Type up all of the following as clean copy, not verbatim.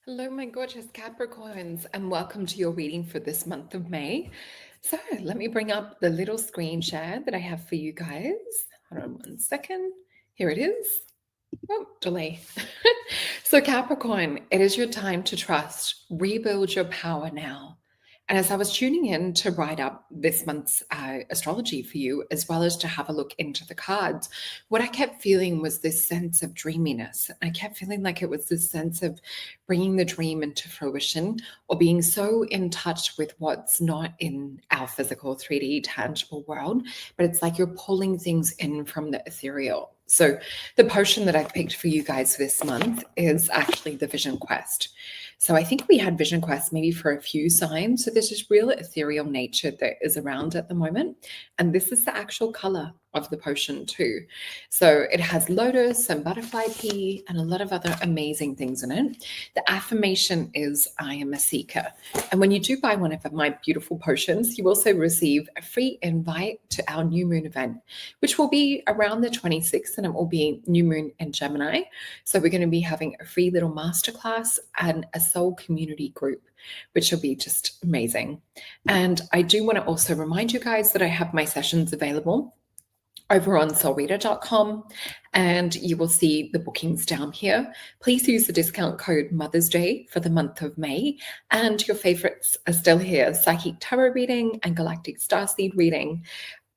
Hello, my gorgeous Capricorns, and welcome to your reading for this month of May. So, let me bring up the little screen share that I have for you guys. Hold on one second. Here it is. Oh, delay. So, Capricorn, it is your time to trust. Rebuild your power now. And as I was tuning in to write up this month's astrology for you, as well as to have a look into the cards, what I kept feeling was this sense of dreaminess. I kept feeling like it was this sense of bringing the dream into fruition or being so in touch with what's not in our physical 3D tangible world, but it's like you're pulling things in from the ethereal. So, the potion that I've picked for you guys this month is actually the Vision Quest. So, I think we had Vision Quest maybe for a few signs. So, there's this real ethereal nature that is around at the moment. And this is the actual color of the potion, too. So, it has lotus and butterfly pea and a lot of other amazing things in it. The affirmation is I am a seeker. And when you do buy one of my beautiful potions, you also receive a free invite to our new moon event, which will be around the 26th, and it will be new moon in Gemini. So we're going to be having a free little masterclass and a soul community group, which will be just amazing. And I do want to also remind you guys that I have my sessions available over on solreta.com, and you will see the bookings down here. Please use the discount code Mother's Day for the month of May, and your favorites are still here: Psychic Tarot reading and Galactic Starseed reading.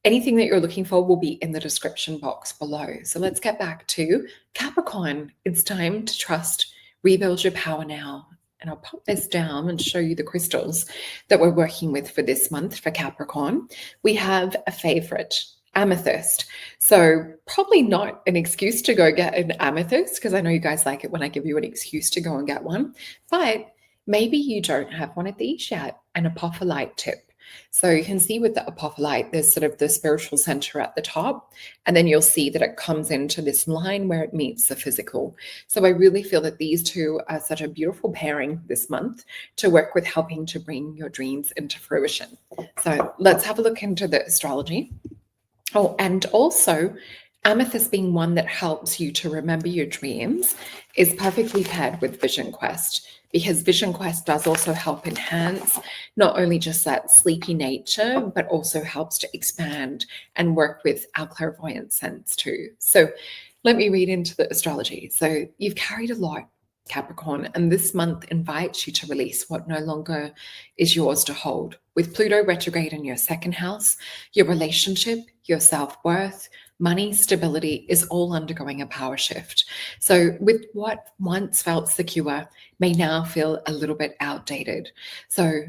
Anything that you're looking for will be in the description box below. So let's get back to Capricorn. It's time to trust, rebuild your power now. And I'll pop this down and show you the crystals that we're working with for this month for Capricorn. We have a favorite, amethyst. So probably not an excuse to go get an amethyst, because I know you guys like it when I give you an excuse to go and get one, but maybe you don't have one of these yet. An apophyllite tip. So you can see with the apophyllite, there's sort of the spiritual center at the top, and then you'll see that it comes into this line where it meets the physical. So I really feel that these two are such a beautiful pairing this month to work with helping to bring your dreams into fruition. So let's have a look into the astrology. Oh, and also, amethyst being one that helps you to remember your dreams is perfectly paired with Vision Quest, because Vision Quest does also help enhance not only just that sleepy nature, but also helps to expand and work with our clairvoyant sense too. So let me read into the astrology. So you've carried a lot, Capricorn, and this month invites you to release what no longer is yours to hold. With Pluto retrograde in your second house, your relationship, your self-worth, money, stability is all undergoing a power shift. So with what once felt secure may now feel a little bit outdated. So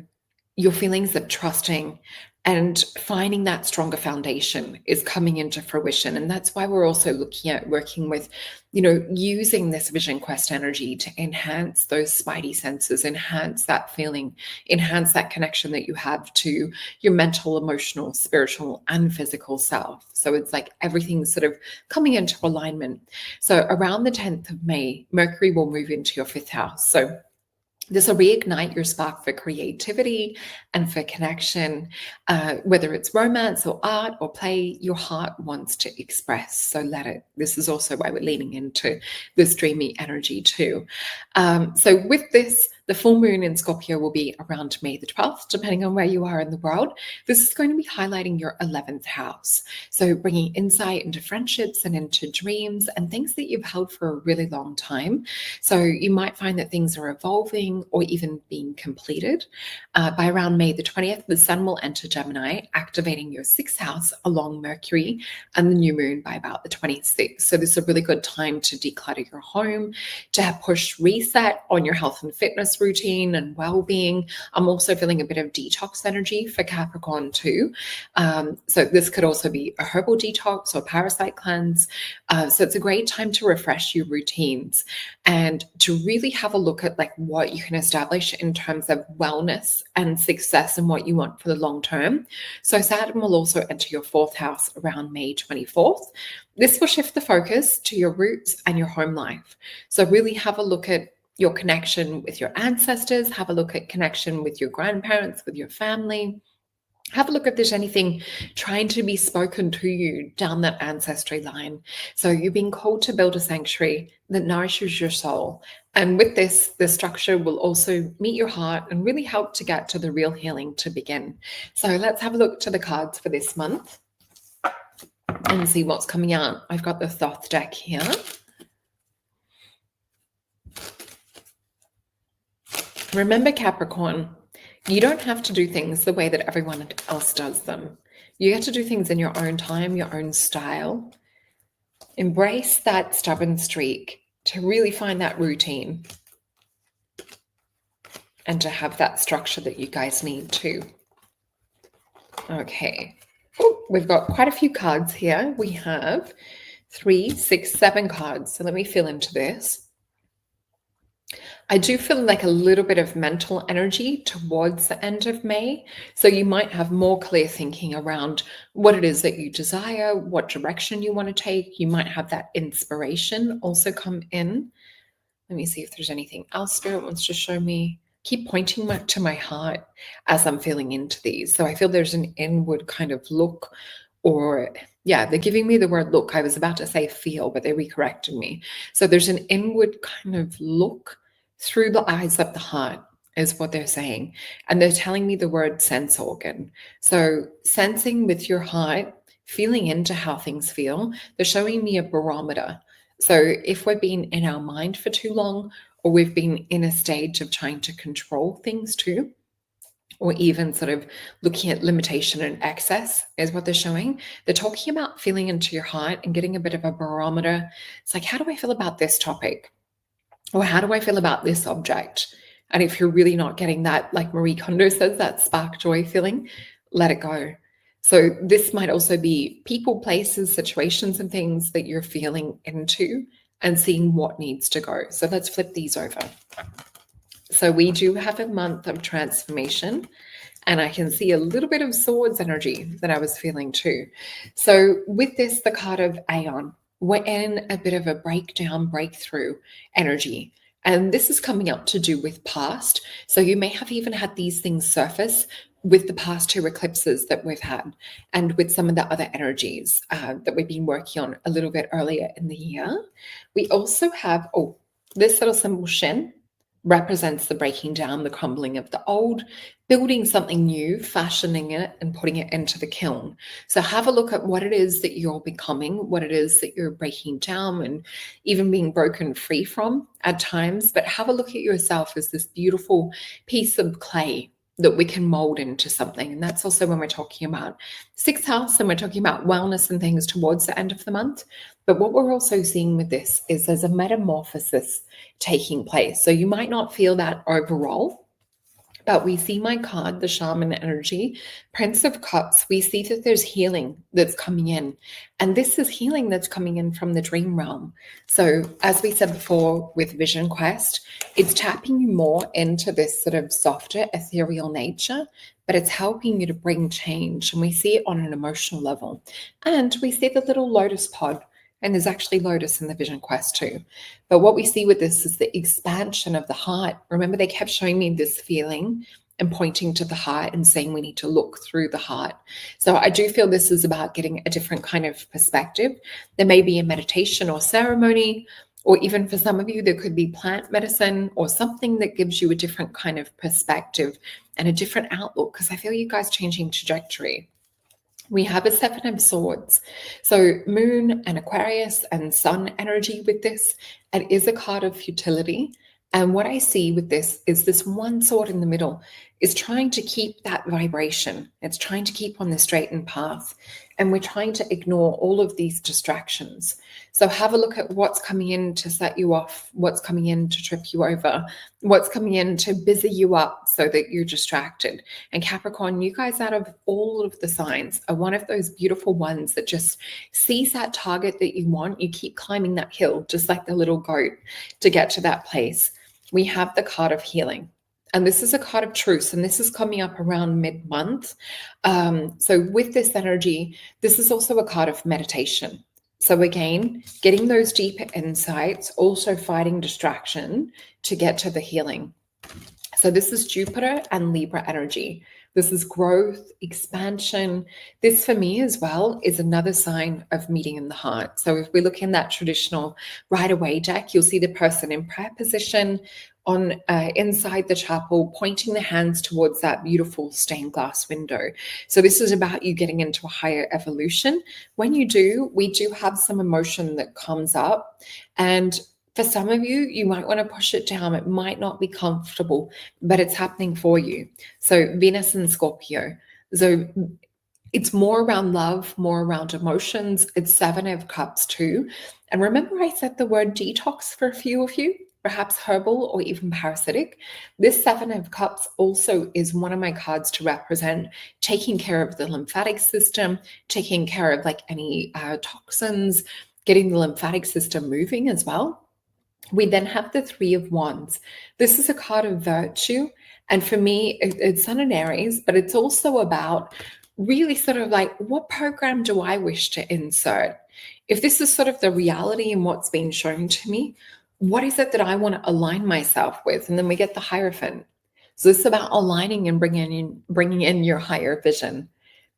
your feelings of trusting and finding that stronger foundation is coming into fruition. And that's why we're also looking at working with, using this Vision Quest energy to enhance those spidey senses, enhance that feeling, enhance that connection that you have to your mental, emotional, spiritual, and physical self. So it's like everything's sort of coming into alignment. So around the 10th of May, Mercury will move into your fifth house. So this will reignite your spark for creativity and for connection, whether it's romance or art or play, your heart wants to express. So let it. This is also why we're leaning into this dreamy energy too. So with this, the full moon in Scorpio will be around May the 12th, depending on where you are in the world. This is going to be highlighting your 11th house. So bringing insight into friendships and into dreams and things that you've held for a really long time. So you might find that things are evolving or even being completed. By around May the 20th, the sun will enter Gemini, activating your sixth house along Mercury and the new moon by about the 26th. So this is a really good time to declutter your home, to have push reset on your health and fitness routine and well-being. I'm also feeling a bit of detox energy for Capricorn too. So this could also be a herbal detox or parasite cleanse. So it's a great time to refresh your routines and to really have a look at like what you can establish in terms of wellness and success and what you want for the long term. So Saturn will also enter your fourth house around May 24th. This will shift the focus to your roots and your home life. So really have a look at your connection with your ancestors, have a look at connection with your grandparents, with your family, Have a look if there's anything trying to be spoken to you down that ancestry line. So you're being called to build a sanctuary that nourishes your soul. And with this, the structure will also meet your heart and really help to get to the real healing to begin. So let's have a look to the cards for this month and see what's coming out. I've got the Thoth deck here. Remember, Capricorn, you don't have to do things the way that everyone else does them. You get to do things in your own time, your own style. Embrace that stubborn streak to really find that routine and to have that structure that you guys need too. Okay. Oh, we've got quite a few cards here. We have 3, 6, 7 cards. So let me fill into this. I do feel like a little bit of mental energy towards the end of May. So you might have more clear thinking around what it is that you desire, what direction you want to take. You might have that inspiration also come in. Let me see if there's anything else Spirit wants to show me. Keep pointing to my heart as I'm feeling into these. So I feel there's an inward kind of look, or yeah, they're giving me the word look. I was about to say feel, but they recorrected me. So there's an inward kind of look through the eyes of the heart is what they're saying. And they're telling me the word sense organ. So sensing with your heart, feeling into how things feel. They're showing me a barometer. So if we've been in our mind for too long, or we've been in a stage of trying to control things too, or even sort of looking at limitation and excess is what they're showing. They're talking about feeling into your heart and getting a bit of a barometer. It's like, how do I feel about this topic? Or how do I feel about this object? And if you're really not getting that, like Marie Kondo says, that spark joy feeling, let it go. So this might also be people, places, situations, and things that you're feeling into and seeing what needs to go. So let's flip these over. So we do have a month of transformation, and I can see a little bit of swords energy that I was feeling too. So with this, the card of Aeon, we're in a bit of a breakdown, breakthrough energy. And this is coming up to do with past. So you may have even had these things surface with the past 2 eclipses that we've had, and with some of the other energies that we've been working on a little bit earlier in the year. We also have, this little symbol Shen represents the breaking down, the crumbling of the old, building something new, fashioning it and putting it into the kiln. So have a look at what it is that you're becoming, what it is that you're breaking down and even being broken free from at times. But have a look at yourself as this beautiful piece of clay that we can mold into something. And that's also when we're talking about 6th house and we're talking about wellness and things towards the end of the month. But what we're also seeing with this is there's a metamorphosis taking place. So you might not feel that overall, but we see my card, the shaman energy, Prince of Cups. We see that there's healing that's coming in. And this is healing that's coming in from the dream realm. So as we said before with Vision Quest, it's tapping you more into this sort of softer, ethereal nature, but it's helping you to bring change. And we see it on an emotional level. And we see the little lotus pod. And there's actually lotus in the Vision Quest too. But what we see with this is the expansion of the heart. Remember, they kept showing me this feeling and pointing to the heart and saying we need to look through the heart. So I do feel this is about getting a different kind of perspective. There may be a meditation or ceremony, or even for some of you, there could be plant medicine or something that gives you a different kind of perspective and a different outlook, because I feel you guys changing trajectory. We have a 7 of Swords. So Moon and Aquarius and Sun energy with this. It is a card of futility. And what I see with this is this one sword in the middle is trying to keep that vibration. It's trying to keep on the straightened path. And we're trying to ignore all of these distractions. So have a look at what's coming in to set you off, what's coming in to trip you over, what's coming in to busy you up so that you're distracted. And Capricorn, you guys out of all of the signs are one of those beautiful ones that just sees that target that you want. You keep climbing that hill, just like the little goat, to get to that place. We have the card of healing. And this is a card of truce, and this is coming up around mid-month. So with this energy, this is also a card of meditation. So again, getting those deeper insights, also fighting distraction to get to the healing. So this is Jupiter and Libra energy. This is growth, expansion. This for me as well is another sign of meeting in the heart. So if we look in that traditional Rider-Waite deck, you'll see the person in prayer position on inside the chapel, pointing the hands towards that beautiful stained glass window. So this is about you getting into a higher evolution. When you do, we do have some emotion that comes up, and for some of you, you might want to push it down. It might not be comfortable, but it's happening for you. So Venus and Scorpio. So it's more around love, more around emotions. It's Seven of Cups too. And remember I said the word detox for a few of you, perhaps herbal or even parasitic. This Seven of Cups also is one of my cards to represent taking care of the lymphatic system, taking care of like any toxins, getting the lymphatic system moving as well. We then have the Three of Wands. This is a card of virtue. And for me, it's Sun and Aries, but it's also about really sort of like, what program do I wish to insert? If this is sort of the reality and what's being shown to me, what is it that I want to align myself with? And then we get the Hierophant. So this is about aligning and bringing in your higher vision.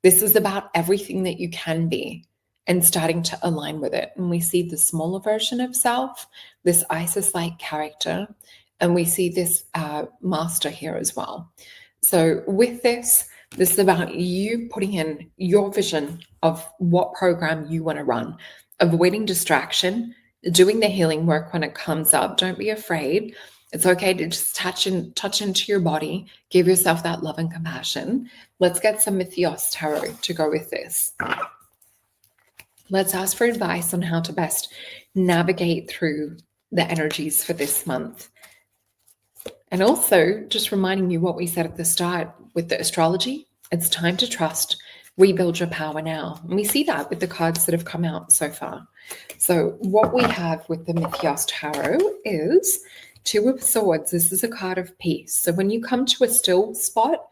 This is about everything that you can be and starting to align with it. And we see the smaller version of self, this Isis-like character, and we see this master here as well. So with this is about you putting in your vision of what program you want to run, avoiding distraction, doing the healing work when it comes up. Don't be afraid. It's okay to just touch into your body, give yourself that love and compassion. Let's get some Mythos Tarot to go with this. Let's ask for advice on how to best navigate through the energies for this month. And also just reminding you what we said at the start with the astrology, it's time to trust, rebuild your power now. And we see that with the cards that have come out so far. So what we have with the Mythos Tarot is Two of Swords. This is a card of peace. So when you come to a still spot,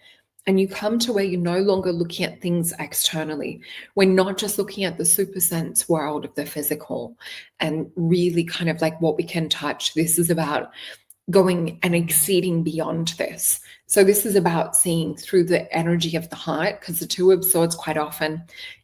and you come to where you're no longer looking at things externally. We're not just looking at the super sense world of the physical and really kind of like what we can touch. This is about going and exceeding beyond this. So this is about seeing through the energy of the heart, because the Two of Swords quite often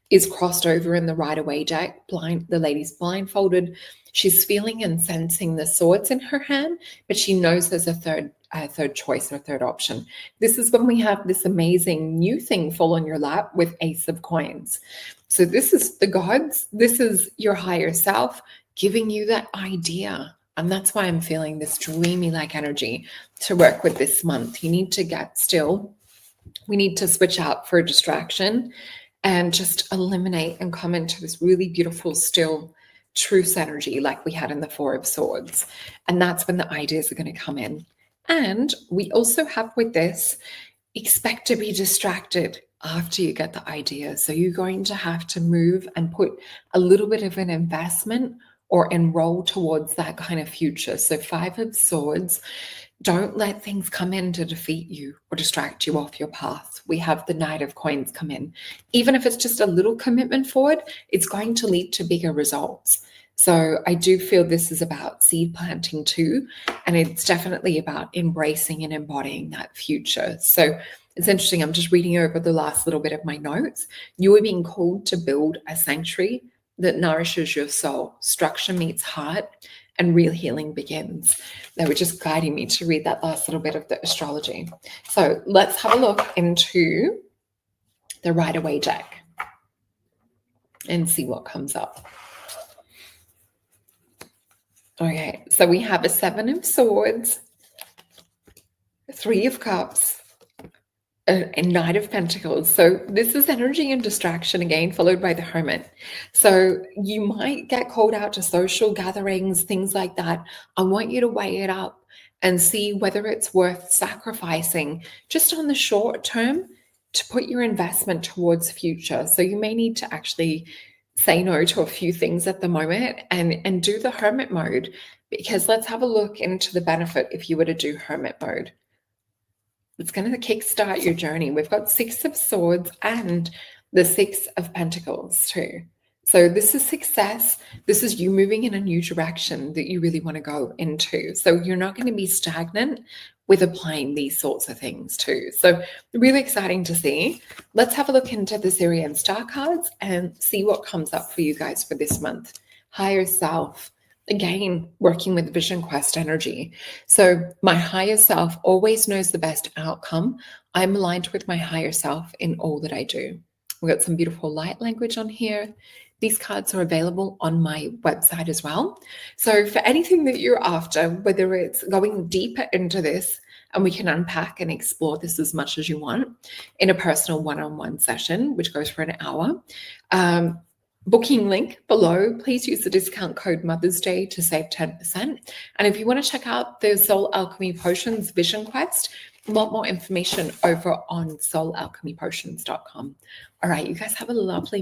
is crossed over in the Rider-Waite deck. The lady's blindfolded. She's feeling and sensing the swords in her hand, but she knows there's a third choice or third option. This is when we have this amazing new thing fall on your lap with Ace of Coins. So this is the gods. This is your higher self giving you that idea. And that's why I'm feeling this dreamy-like energy to work with this month. You need to get still. We need to switch out for a distraction and just eliminate and come into this really beautiful, still, truce energy like we had in the Four of Swords. And that's when the ideas are going to come in. And we also have with this, expect to be distracted after you get the idea. So you're going to have to move and put a little bit of an investment or enroll towards that kind of future. So Five of Swords, don't let things come in to defeat you or distract you off your path. We have the Knight of Coins come in. Even if it's just a little commitment forward, it's going to lead to bigger results. So I do feel this is about seed planting too, and it's definitely about embracing and embodying that future. So it's interesting, I'm just reading over the last little bit of my notes. You are being called to build a sanctuary that nourishes your soul. Structure meets heart, and real healing begins. They were just guiding me to read that last little bit of the astrology. So let's have a look into the Rider-Waite deck and see what comes up. Okay, so we have a Seven of Swords, Three of Cups, a Knight of Pentacles. So this is energy and distraction again, followed by the Hermit. So you might get called out to social gatherings, things like that. I want you to weigh it up and see whether it's worth sacrificing just on the short term to put your investment towards future. So you may need to actually say no to a few things at the moment and do the Hermit mode, because let's have a look into the benefit if you were to do Hermit mode. It's going to kickstart your journey. We've got Six of Swords and the Six of Pentacles too. So this is success. This is you moving in a new direction that you really want to go into. So you're not going to be stagnant with applying these sorts of things too. So really exciting to see. Let's have a look into the Syrian star cards and see what comes up for you guys for this month. Higher self. Again, working with Vision Quest energy. So my higher self always knows the best outcome. I'm aligned with my higher self in all that I do. We've got some beautiful light language on here. These cards are available on my website as well. So for anything that you're after, whether it's going deeper into this, and we can unpack and explore this as much as you want in a personal one-on-one session, which goes for an hour. Booking link below, please use the discount code Mother's Day to save 10%. And if you want to check out the Soul Alchemy Potions Vision Quest, a lot more information over on soulalchemypotions.com. All right, you guys have a lovely